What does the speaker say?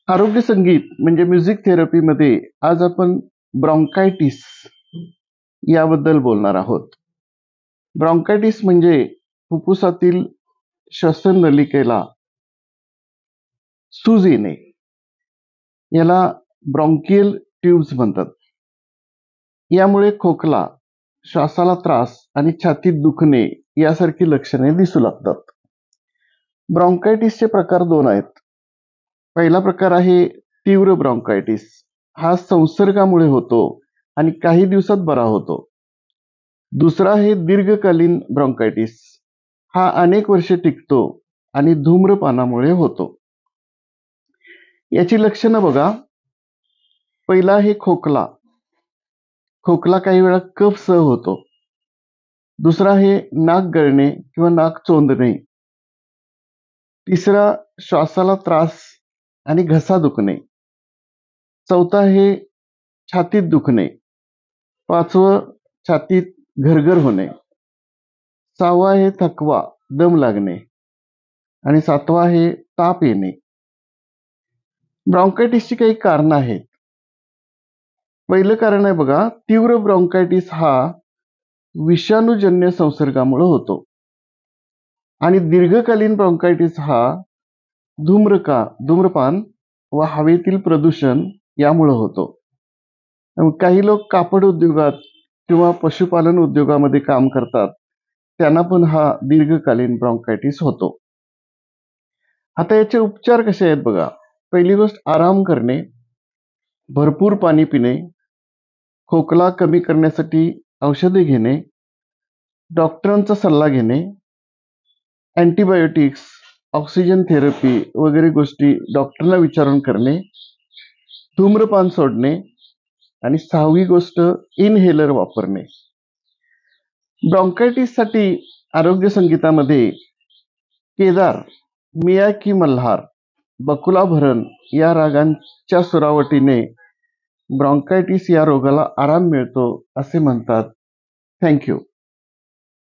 आरोग्य संगीत म्हणजे म्युझिक थेरपीमध्ये आज आपण ब्रॉन्कायटिस याबद्दल बोलणार आहोत. ब्रॉन्कायटिस म्हणजे फुफ्फुसातील श्वसन नलिकेला सूज येणे. याला ब्रॉन्कियल ट्यूब्स म्हणतात. यामुळे खोकला, श्वासाला त्रास आणि छातीत दुखणे यासारखी लक्षणे दिसू लागतात. ब्रॉन्कायटिसचे प्रकार दोन आहेत. पहिला प्रकार आहे तीव्र ब्रॉन्कायटिस. हा संसर्गामुळे होतो आणि काही दिवसात बरा होतो. दुसरा आहे दीर्घकालीन ब्रॉन्कायटिस. हा अनेक वर्षे टिकतो आणि धूम्रपानामुळे होतो. याची लक्षणं बघा. पहिला आहे खोकला. खोकला काही वेळा कफ सह होतो. दुसरा आहे नाक गळणे किंवा नाक चोंदणे. तिसरा श्वासाला त्रास आणि घसा दुखणे. चौथा आहे छातीत दुखणे. पाचवं छातीत घरघर होणे. सहावा आहे थकवा, दम लागणे आणि सातवा आहे ताप येणे. ब्रॉन्कायटिसची काही कारणं आहेत. पहिलं कारण आहे बघा, तीव्र ब्रॉन्कायटिस हा विषाणूजन्य संसर्गामुळे होतो आणि दीर्घकालीन ब्रॉन्कायटिस हा धूम्रपान व हवेतील प्रदूषण यामुळे होतो. काही लोक कापड उद्योगात किंवा पशुपालन उद्योगामध्ये काम करतात, त्यांना पण हा दीर्घकालीन ब्रॉन्कायटिस होतो. आता याचे उपचार कसे आहेत बघा. पहिली गोष्ट आराम करणे, भरपूर पाणी पिणे, खोकला कमी करण्यासाठी औषधे घेणे, डॉक्टरांचा सल्ला घेणे, अँटीबायोटिक्स, ऑक्सिजन थेरपी वगैरे गोष्टी डॉक्टरला विचारून करणे, धूम्रपान सोडणे आणि सहावी गोष्ट इनहेलर वापरणे. ब्रॉन्कायटिससाठी आरोग्य संगीतामध्ये केदार, मियाकी मल्हार, बकुलाभरण या रागांच्या सुरावटीने ब्रॉन्कायटिस या रोगाला आराम मिळतो असे म्हणतात. थँक्यू.